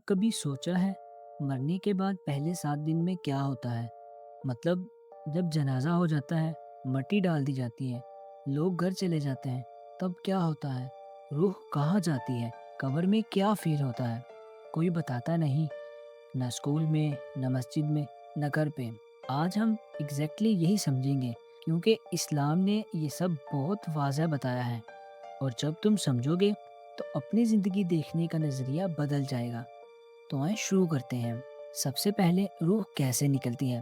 کبھی سوچا ہے مرنے کے بعد پہلے 7 دن میں کیا ہوتا ہے؟ مطلب جب جنازہ ہو جاتا ہے، مٹی ڈال دی جاتی ہے، لوگ گھر چلے جاتے ہیں، تب کیا ہوتا ہے؟ روح کہاں جاتی ہے؟ قبر میں کیا فیل ہوتا ہے؟ کوئی بتاتا نہیں، نہ اسکول میں، نہ مسجد میں، نہ گھر پہ۔ آج ہم یہی سمجھیں گے، کیونکہ اسلام نے یہ سب بہت واضح بتایا ہے، اور جب تم سمجھو گے تو اپنی زندگی دیکھنے کا نظریہ بدل جائے گا۔ تو آئیں شروع کرتے ہیں۔ سب سے پہلے روح کیسے نکلتی ہے؟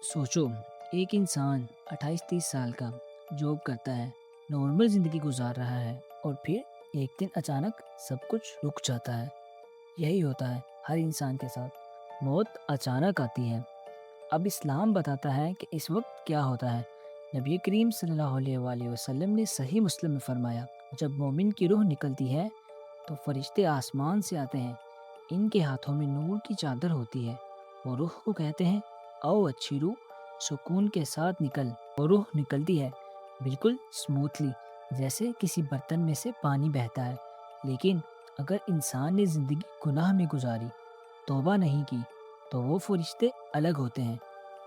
سوچو، ایک انسان 28-30 سال کا جاب کرتا ہے، نارمل زندگی گزار رہا ہے، اور پھر ایک دن اچانک سب کچھ رک جاتا ہے۔ یہی ہوتا ہے ہر انسان کے ساتھ، موت اچانک آتی ہے۔ اب اسلام بتاتا ہے کہ اس وقت کیا ہوتا ہے۔ نبی کریم صلی اللہ علیہ وآلہ وسلم نے صحیح مسلم میں فرمایا، جب مومن کی روح نکلتی ہے تو فرشتے آسمان سے آتے ہیں، ان کے ہاتھوں میں نور کی چادر ہوتی ہے، وہ روح کو کہتے ہیں، او اچھی روح، سکون کے ساتھ نکل۔ وہ روح نکلتی ہے بالکل سموتھلی، جیسے کسی برتن میں سے پانی بہتا ہے۔ لیکن اگر انسان نے زندگی گناہ میں گزاری، توبہ نہیں کی، تو وہ فرشتے الگ ہوتے ہیں،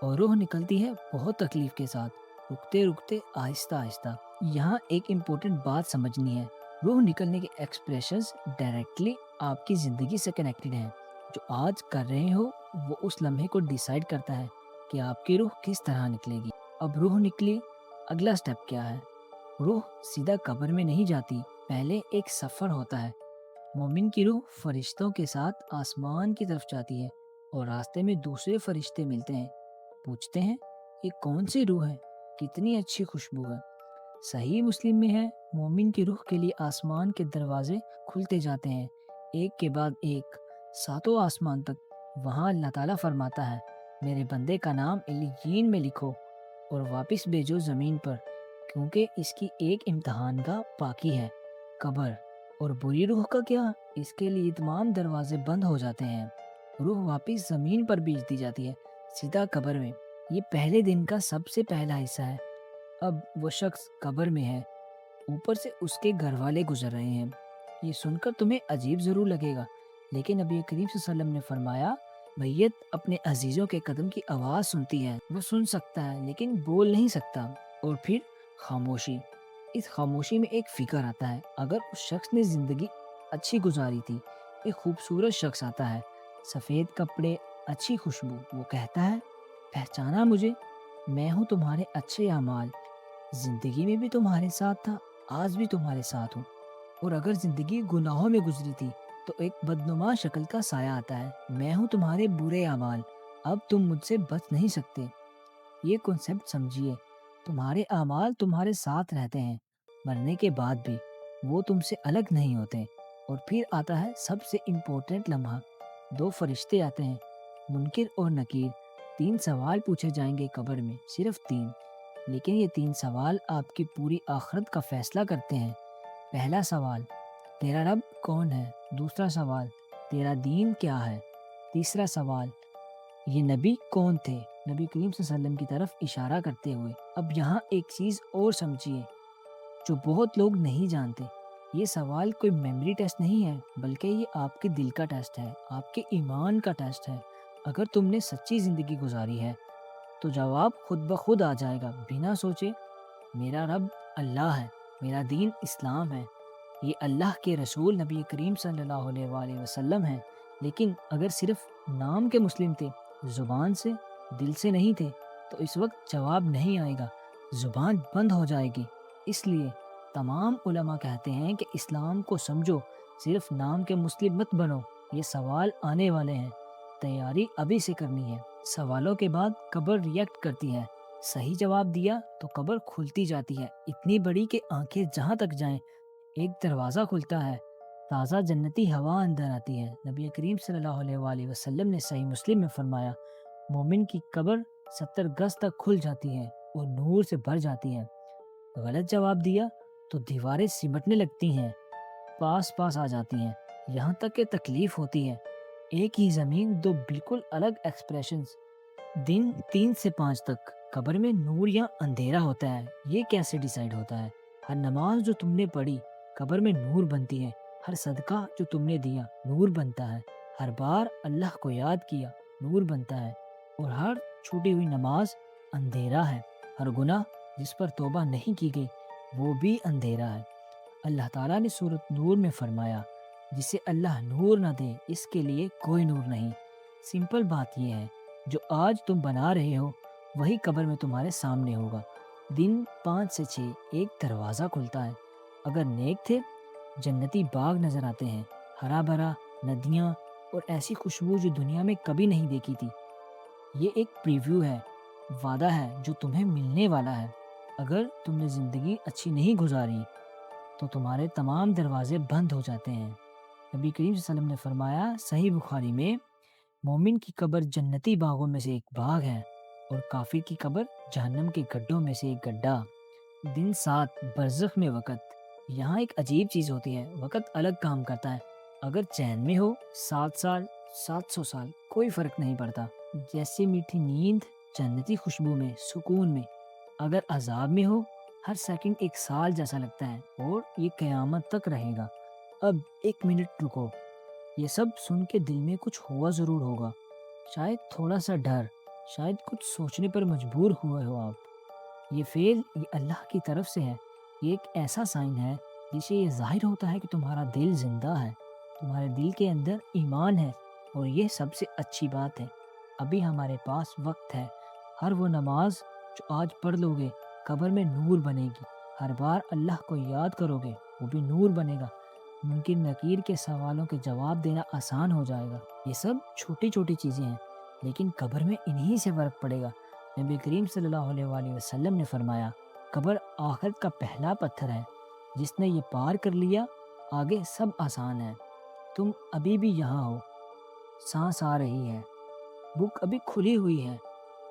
اور روح نکلتی ہے بہت تکلیف کے ساتھ، رکتے رکتے آہستہ آہستہ۔ یہاں ایک امپورٹنٹ بات سمجھنی ہے، روح نکلنے کے ایکسپریشنز ڈائریکٹلی آپ کی زندگی سے کنیکٹڈ ہیں۔ جو آج کر رہے ہو وہ اس لمحے کو ڈیسائیڈ کرتا ہے کہ آپ کی روح کس طرح نکلے گی۔ اب روح نکلی، اگلا سٹیپ کیا ہے؟ روح سیدھا قبر میں نہیں جاتی، پہلے ایک سفر ہوتا ہے۔ مومن کی روح فرشتوں کے ساتھ آسمان کی طرف جاتی ہے، اور راستے میں دوسرے فرشتے ملتے ہیں، پوچھتے ہیں یہ کون سی روح ہے، کتنی اچھی خوشبو ہے۔ صحیح مسلم میں ہے، مومن کی روح کے لیے آسمان کے دروازے کھلتے جاتے ہیں، ایک کے بعد ایک، 7 آسمان تک۔ وہاں اللہ تعالیٰ فرماتا ہے، میرے بندے کا نام علیین میں لکھو اور واپس بھیجو زمین پر، کیونکہ اس کی ایک امتحان کا باقی ہے۔ قبر اور بری روح کا کیا؟ اس کے لیے تمام دروازے بند ہو جاتے ہیں، روح واپس زمین پر بھیج دی جاتی ہے، سیدھا قبر میں۔ یہ پہلے دن کا سب سے پہلا حصہ ہے۔ اب وہ شخص قبر میں ہے، اوپر سے اس کے گھر والے گزر رہے ہیں۔ یہ سن کر تمہیں عجیب ضرور لگے گا، لیکن نبی کریم صلی اللہ علیہ وسلم نے فرمایا، میت اپنے عزیزوں کے قدم کی آواز سنتی ہے، وہ سن سکتا ہے لیکن بول نہیں سکتا۔ اور پھر خاموشی، اس خاموشی میں ایک فکر آتا ہے، اگر اس شخص نے زندگی اچھی گزاری تھی، ایک خوبصورت شخص آتا ہے، سفید کپڑے، اچھی خوشبو، وہ کہتا ہے، پہچانا مجھے؟ میں ہوں تمہارے اچھے اعمال، زندگی میں بھی تمہارے ساتھ تھا، آج بھی تمہارے ساتھ ہوں۔ اور اگر زندگی گناہوں میں گزری تھی تو ایک بدنما شکل کا سایہ آتا ہے، میں ہوں تمہارے برے اعمال، اب تم مجھ سے بچ نہیں سکتے۔ یہ کنسیپٹ سمجھیے، تمہارے اعمال تمہارے ساتھ رہتے ہیں، مرنے کے بعد بھی وہ تم سے الگ نہیں ہوتے۔ اور پھر آتا ہے سب سے امپورٹنٹ لمحہ، 2 فرشتے آتے ہیں، منکر اور نکیر۔ 3 سوال پوچھے جائیں گے قبر میں، صرف 3، لیکن یہ 3 سوال آپ کی پوری آخرت کا فیصلہ کرتے ہیں۔ پہلا سوال، تیرا رب کون ہے؟ دوسرا سوال، تیرا دین کیا ہے؟ تیسرا سوال، یہ نبی کون تھے؟ نبی کریم صلی اللہ علیہ وسلم کی طرف اشارہ کرتے ہوئے۔ اب یہاں ایک چیز اور سمجھیے جو بہت لوگ نہیں جانتے، یہ سوال کوئی میموری ٹیسٹ نہیں ہے، بلکہ یہ آپ کے دل کا ٹیسٹ ہے، آپ کے ایمان کا ٹیسٹ ہے۔ اگر تم نے سچی زندگی گزاری ہے تو جواب خود بخود آ جائے گا، بنا سوچے۔ میرا رب اللہ ہے، میرا دین اسلام ہے، یہ اللہ کے رسول نبی کریم صلی اللہ علیہ وآلہ وسلم ہیں۔ لیکن اگر صرف نام کے مسلم تھے، زبان سے، دل سے نہیں تھے، تو اس وقت جواب نہیں آئے گا، زبان بند ہو جائے گی۔ اس لیے تمام علماء کہتے ہیں کہ اسلام کو سمجھو، صرف نام کے مسلم مت بنو۔ یہ سوال آنے والے ہیں، تیاری ابھی سے کرنی ہے۔ سوالوں کے بعد قبر ریئیکٹ کرتی ہے، صحیح جواب دیا تو قبر کھلتی جاتی ہے، اتنی بڑی کہ آنکھیں جہاں تک جائیں۔ ایک دروازہ کھلتا ہے، تازہ جنتی ہوا اندر آتی ہے۔ نبی کریم صلی اللہ علیہ وآلہ وسلم نے صحیح مسلم میں فرمایا، مومن کی قبر 70 گز تک کھل جاتی ہے اور نور سے بھر جاتی ہے۔ غلط جواب دیا تو دیواریں سمٹنے لگتی ہیں، پاس پاس آ جاتی ہیں، یہاں تک کہ تکلیف ہوتی ہے۔ ایک ہی زمین، 2 بالکل الگ ایکسپریشنز۔ دن 3 سے 5 تک قبر میں نور یا اندھیرا ہوتا ہے، یہ کیسے ڈیسائیڈ ہوتا ہے؟ ہر نماز جو تم نے پڑھی قبر میں نور بنتی ہے، ہر صدقہ جو تم نے دیا نور بنتا ہے، ہر بار اللہ کو یاد کیا نور بنتا ہے، اور ہر چھوٹی ہوئی نماز اندھیرا ہے، ہر گناہ جس پر توبہ نہیں کی گئی وہ بھی اندھیرا ہے۔ اللہ تعالیٰ نے سورۃ نور میں فرمایا، جسے اللہ نور نہ دے اس کے لیے کوئی نور نہیں۔ سمپل بات یہ ہے، جو آج تم بنا رہے ہو وہی قبر میں تمہارے سامنے ہوگا۔ دن 5 سے 6 ایک دروازہ کھلتا ہے۔ اگر نیک تھے، جنتی باغ نظر آتے ہیں، ہرا بھرا، ندیاں اور ایسی خوشبو جو دنیا میں کبھی نہیں دیکھی تھی۔ یہ ایک پریویو ہے، وعدہ ہے جو تمہیں ملنے والا ہے۔ اگر تم نے زندگی اچھی نہیں گزاری تو تمہارے تمام دروازے بند ہو جاتے ہیں۔ نبی کریم صلی اللہ علیہ وسلم نے فرمایا صحیح بخاری میں، مومن کی قبر جنتی باغوں میں سے ایک باغ ہے، اور کافر کی قبر جہنم کے گڈھوں میں سے ایک گڈھا۔ دن 7 برزخ میں وقت۔ یہاں ایک عجیب چیز ہوتی ہے، وقت الگ کام کرتا ہے۔ اگر چین میں ہو 7 سال 700 سال کوئی فرق نہیں پڑتا، جیسے میٹھی نیند جنتی خوشبو میں، سکون میں۔ اگر عذاب میں ہو، ہر سیکنڈ ایک سال جیسا لگتا ہے، اور یہ قیامت تک رہے گا۔ اب 1 منٹ رکو، یہ سب سن کے دل میں کچھ ہوا ضرور ہوگا، شاید تھوڑا سا ڈر، شاید کچھ سوچنے پر مجبور ہوئے ہو آپ۔ یہ فیل یہ اللہ کی طرف سے ہے، یہ ایک ایسا سائن ہے جس سے یہ ظاہر ہوتا ہے کہ تمہارا دل زندہ ہے، تمہارے دل کے اندر ایمان ہے، اور یہ سب سے اچھی بات ہے۔ ابھی ہمارے پاس وقت ہے۔ ہر وہ نماز جو آج پڑھ لو گے قبر میں نور بنے گی، ہر بار اللہ کو یاد کرو گے وہ بھی نور بنے گا، ممکن نکیر کے سوالوں کے جواب دینا آسان ہو جائے گا۔ یہ سب چھوٹی چھوٹی چیزیں ہیں، لیکن قبر میں انہی سے فرق پڑے گا۔ نبی کریم صلی اللہ علیہ وآلہ وسلم نے فرمایا، قبر آخرت کا پہلا پتھر ہے، جس نے یہ پار کر لیا آگے سب آسان ہے۔ تم ابھی بھی یہاں ہو، سانس آ رہی ہے، بک ابھی کھلی ہوئی ہے،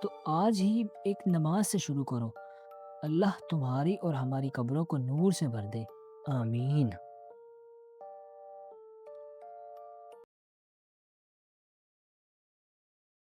تو آج ہی ایک نماز سے شروع کرو۔ اللہ تمہاری اور ہماری قبروں کو نور سے بھر دے، آمین۔